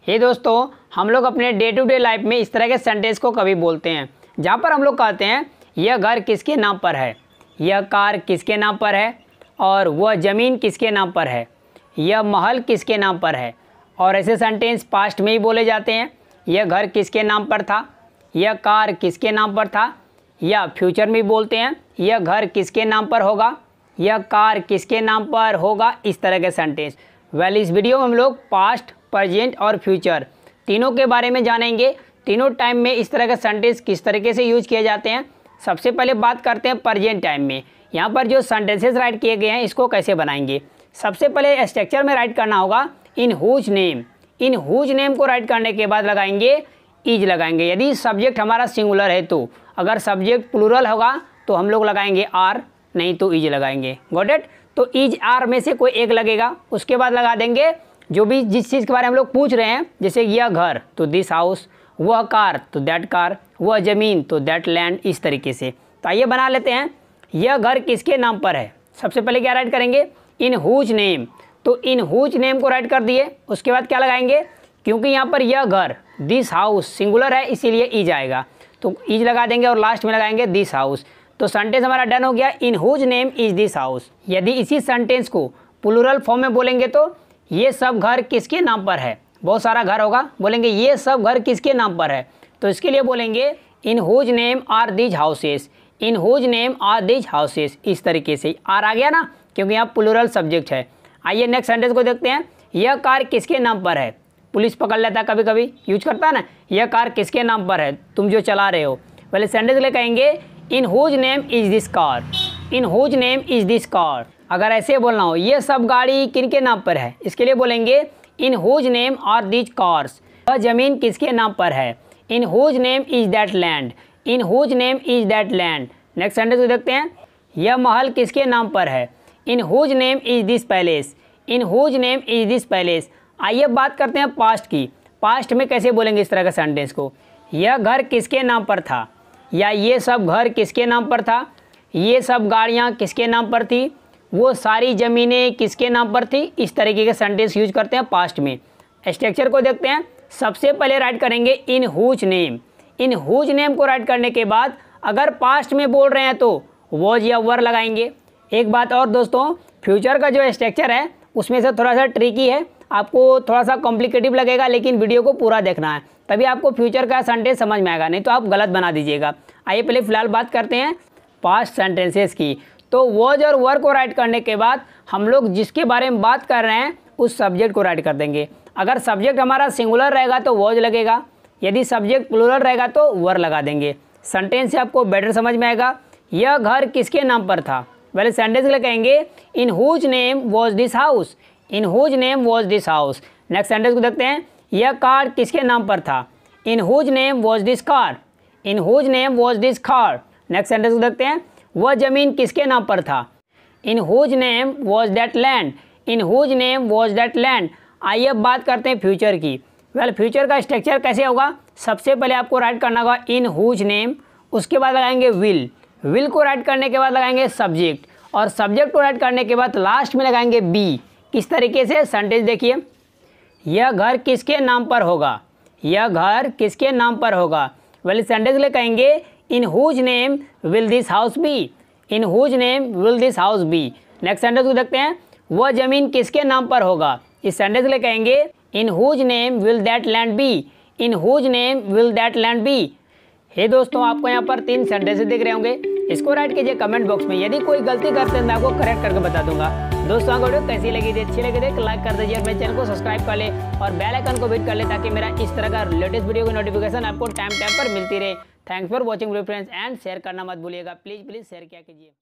हे दोस्तों, हम लोग अपने डे टू डे लाइफ में इस तरह के सेंटेंस को कभी बोलते हैं जहाँ पर हम लोग कहते हैं यह घर किसके नाम पर है, यह कार किसके नाम पर है, और वह ज़मीन किसके नाम पर है, यह महल किसके नाम पर है। और ऐसे सेंटेंस पास्ट में ही बोले जाते हैं, यह घर किसके नाम पर था, यह कार किसके नाम पर था। या फ्यूचर में बोलते हैं यह घर किसके नाम पर होगा, यह कार किसके नाम पर होगा। इस तरह के सेंटेंस इस वीडियो में हम लोग पास्ट, प्रेजेंट और फ्यूचर तीनों के बारे में जानेंगे। तीनों टाइम में इस तरह के सेंटेंस किस तरीके से यूज किए जाते हैं। सबसे पहले बात करते हैं प्रेजेंट टाइम में। यहाँ पर जो सेंटेंसेस राइट किए गए हैं इसको कैसे बनाएंगे। सबसे पहले स्ट्रक्चर में राइट करना होगा in whose name. In whose name को राइट करने के बाद लगाएंगे इज लगाएंगे। यदि सब्जेक्ट हमारा सिंगुलर है तो, अगर सब्जेक्ट प्लूरल होगा तो हम लोग लगाएंगे आर, नहीं तो इज लगाएंगे। Got it. तो इज आर में से कोई एक लगेगा, उसके बाद लगा देंगे जो भी जिस चीज़ के बारे में हम लोग पूछ रहे हैं। जैसे यह घर तो दिस हाउस, वह कार तो दैट कार, वह ज़मीन तो दैट लैंड। इस तरीके से तो आइए बना लेते हैं यह घर किसके नाम पर है। सबसे पहले क्या राइट करेंगे इन हुज नेम। तो इन हुज नेम को राइट कर दिए, उसके बाद क्या लगाएंगे, क्योंकि यहाँ पर यह घर दिस हाउस सिंगुलर है इसीलिए इज आएगा, तो इज लगा देंगे और लास्ट में लगाएंगे दिस हाउस। तो सेंटेंस हमारा डन हो गया, in whose name is this house. यदि इसी सेंटेंस को प्लूरल फॉर्म में बोलेंगे तो ये सब घर किसके नाम पर है। बहुत सारा घर होगा, बोलेंगे ये सब घर किसके नाम पर है, तो इसके लिए बोलेंगे in whose name are these houses. In whose name are these houses. इस तरीके से आर आ गया ना, क्योंकि यहाँ प्लूरल सब्जेक्ट है। आइए नेक्स्ट सेंटेंस को देखते हैं। यह कार किसके नाम पर है। पुलिस पकड़ लेता है, कभी कभी यूज करता है ना, यह कार किसके नाम पर है, तुम जो चला रहे हो। पहले सेंटेंस के लिए कहेंगे in whose name is this car. In whose name is this car. अगर ऐसे बोलना हो ये सब गाड़ी किनके नाम पर है, इसके लिए बोलेंगे in whose name are these cars. वह ज़मीन किसके नाम पर है, in whose name is that land. In whose name is that land. Next sentence को देखते हैं। यह महल किसके नाम पर है, in whose name is this palace. In whose name is this palace. आइए बात करते हैं पास्ट की। पास्ट में कैसे बोलेंगे इस तरह का सेंटेंस को। यह घर किसके नाम पर था, या ये सब घर किसके नाम पर था, ये सब गाड़ियाँ किसके नाम पर थी, वो सारी ज़मीनें किसके नाम पर थी। इस तरीके के सेंटेंस यूज करते हैं पास्ट में। स्ट्रक्चर को देखते हैं। सबसे पहले राइट करेंगे in whose name. In whose name को राइट करने के बाद अगर पास्ट में बोल रहे हैं तो वॉज या वर लगाएंगे। एक बात और दोस्तों, फ्यूचर का जो स्ट्रक्चर है उसमें से थोड़ा सा ट्रिकी है, आपको थोड़ा सा कॉम्प्लिकेटिव लगेगा, लेकिन वीडियो को पूरा देखना है तभी आपको फ्यूचर का सेंटेंस समझ में आएगा, नहीं तो आप गलत बना दीजिएगा। आइए पहले फ़िलहाल बात करते हैं पास्ट सेंटेंसेस की। तो वॉज और वर को राइट करने के बाद हम लोग जिसके बारे में बात कर रहे हैं उस सब्जेक्ट को राइट कर देंगे। अगर सब्जेक्ट हमारा सिंगुलर रहेगा तो वॉज लगेगा, यदि सब्जेक्ट प्लूरल रहेगा तो वर लगा देंगे। सेंटेंस से आपको बेटर समझ में आएगा। यह घर किसके नाम पर था, पहले सेंटेंस के लिए कहेंगे in whose name was this house. In whose name was this house. Next sentence को देखते हैं। यह कार किसके नाम पर था, in whose name was this car. In whose name was this car. Next sentence को देखते हैं। वह ज़मीन किसके नाम पर था, in whose name was that land. In whose name was that land. आइए अब बात करते हैं फ्यूचर की। फ्यूचर का स्ट्रक्चर कैसे होगा। सबसे पहले आपको राइट करना होगा इन हुज नेम, उसके बाद लगाएंगे विल। विल को राइट करने के बाद लगाएंगे सब्जेक्ट, और सब्जेक्ट को राइट करने के बाद लास्ट में लगाएंगे बी। किस तरीके से सेंटेंस देखिए। यह घर किसके नाम पर होगा, यह घर किसके नाम पर होगा। सेंटेंस के लिए कहेंगे in whose name will this house be. In whose name will this house be. Next sentence को देखते हैं। वह ज़मीन किसके नाम पर होगा। इस सेंटेंस के लिए कहेंगे in whose name will that land be. In whose name will that land be. Hey दोस्तों, आपको यहाँ पर 3 सेंटेंसेस दिख रहे होंगे, इसको राइट कीजिए कमेंट बॉक्स में। यदि कोई गलती करते हैं तो आपको करेक्ट करके बता दूंगा। दोस्तों वीडियो कैसी लगी थी, अच्छी लगी थी लाइक कर दीजिए, मेरे चैनल को सब्सक्राइब कर ले और बेल आइकन को हिट कर ले, ताकि मेरा इस तरह का लेटेस्ट वीडियो की नोटिफिकेशन आपको टाइम पर मिलती रहे। Thanks for watching friends and share करना मत भूलिएगा। प्लीज़ शेयर किया कीजिए।